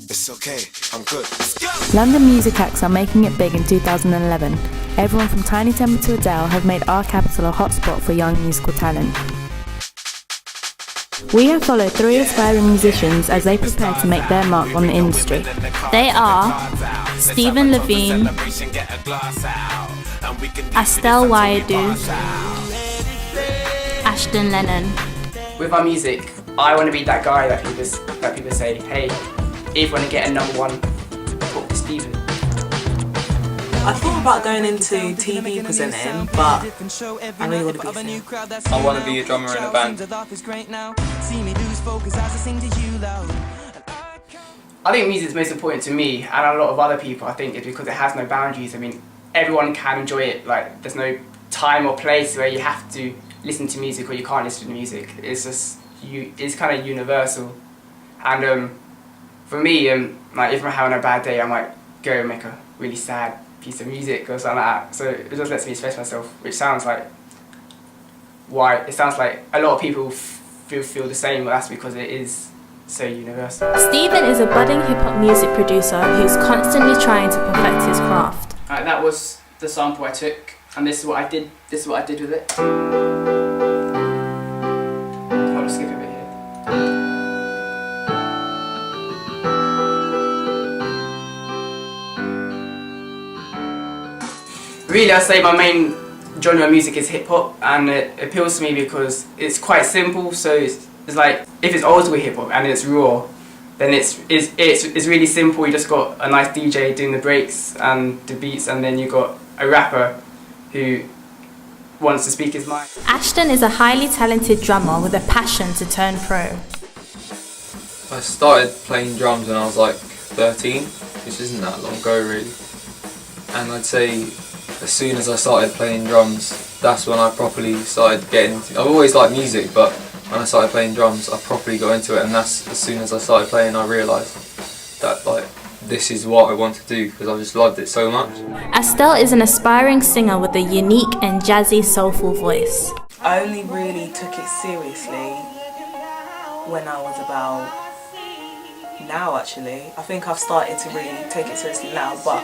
It's okay, I'm good. London music acts are making it big in 2011. Everyone from Tiny Temper to Adele have made our capital a hotspot for young musical talent. We have followed 3 aspiring musicians as they prepare to make their mark on the industry. They are Stephen Levine, Estelle Wayadu, Ashton Lennon. With our music, I want to be that guy that people say, hey, if you want to get a #1, talk to Stephen. I thought about going into TV presenting, but I really want to be a singer. I want to be a drummer in a band. I think music is most important to me and a lot of other people. I think it's because it has no boundaries. I mean, everyone can enjoy it. Like, there's no time or place where you have to listen to music or you can't listen to music. It's just it's kind of universal. And for me, like if I'm having a bad day, I might go and make a really sad piece of music or something like that. So it just lets me express myself, which sounds like it sounds like a lot of people feel the same, but that's because it is so universal. Stephen is a budding hip-hop music producer who's constantly trying to perfect his craft. That was the sample I took, and this is what I did. This is what I did with it. I'll just skip a bit here. Really, I'd say my main genre of music is hip hop, and it appeals to me because it's quite simple. So it's like if it's old school hip hop and it's raw, then it's really simple. You just got a nice DJ doing the breaks and the beats, and then you got a rapper who wants to speak his mind. Ashton is a highly talented drummer with a passion to turn pro. I started playing drums when I was like 13, which isn't that long ago really. And I'd say as soon as I started playing drums, that's when I properly started getting into. I've always liked music, but when I started playing drums, I properly got into it, and that's as soon as I started playing, I realised that like this is what I want to do because I just loved it so much. Estelle is an aspiring singer with a unique and jazzy, soulful voice. I only really took it seriously when I was about now actually. I think I've started to really take it seriously now, but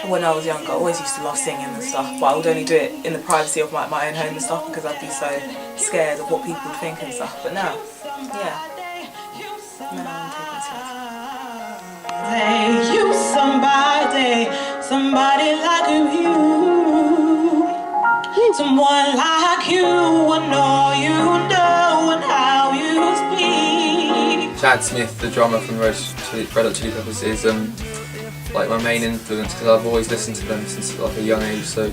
when I was younger I always used to love singing and stuff, but I would only do it in the privacy of my own home and stuff because I'd be so scared of what people would think and stuff. But now, yeah, now I'm taking it seriously. Hey, you somebody like you, someone like you, I know you know and how you speak. Chad Smith, the drummer from Red Hot Chili Peppers, is like my main influence because I've always listened to them since like a young age. So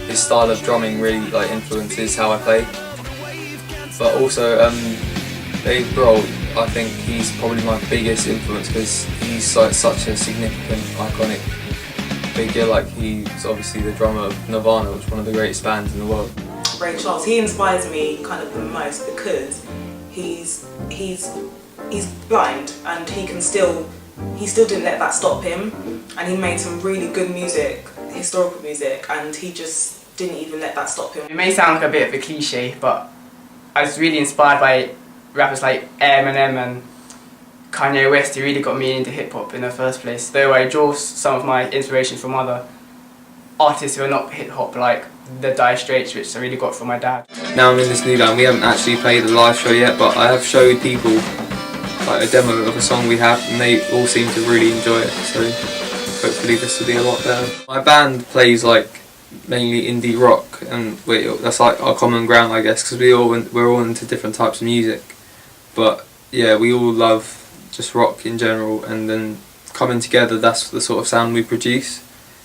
his style of drumming really like influences how I play. But also Dave Grohl, I think he's probably my biggest influence because he's like such a significant, iconic figure. Like he's obviously the drummer of Nirvana, which is one of the greatest bands in the world. Ray Charles, he inspires me kind of the most because he's blind and he still didn't let that stop him, and he made some really good music, historical music, and he just didn't even let that stop him. It may sound like a bit of a cliche, but I was really inspired by rappers like Eminem and Kanye West, who really got me into hip hop in the first place. Though I draw some of my inspiration from other artists who are not hip hop, like the Dire Straits, which I really got from my dad. Now I'm in this new band. We haven't actually played a live show yet, but I have showed people like a demo of a song we have, and they all seem to really enjoy it. So hopefully this will be a lot better. My band plays like mainly indie rock, and that's like our common ground, I guess, because we're all into different types of music. But yeah, we all love just rock in general, and then coming together, that's the sort of sound we produce,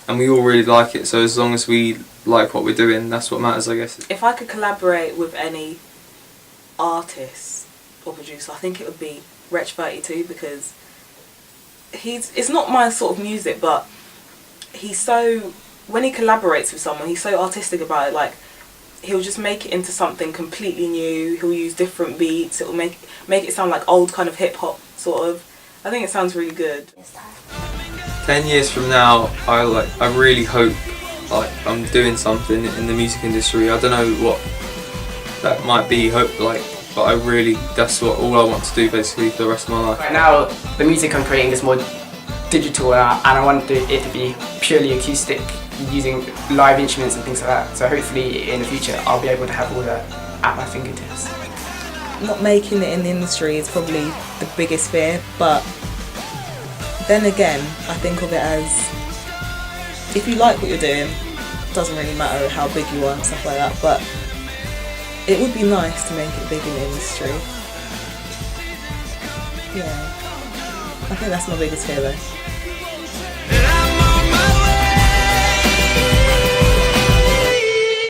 and we all really like it. So as long as we like what we're doing, that's what matters, I guess. If I could collaborate with any artist or producer, I think it would be Wretch 32 because it's not my sort of music, but when he collaborates with someone, he's so artistic about it. Like, he'll just make it into something completely new. He'll use different beats. It'll make it sound like old kind of hip hop sort of. I think it sounds really good. 10 years from now, I really hope like I'm doing something in the music industry. I don't know what that might be. Hope like but that's all I want to do basically for the rest of my life. Right now, the music I'm creating is more digital, and I want it to be purely acoustic, using live instruments and things like that. So hopefully in the future I'll be able to have all that at my fingertips. Not making it in the industry is probably the biggest fear, but then again, I think of it as, if you like what you're doing, it doesn't really matter how big you are and stuff like that, but it would be nice to make it big in the industry. Yeah, I think that's my biggest fear though.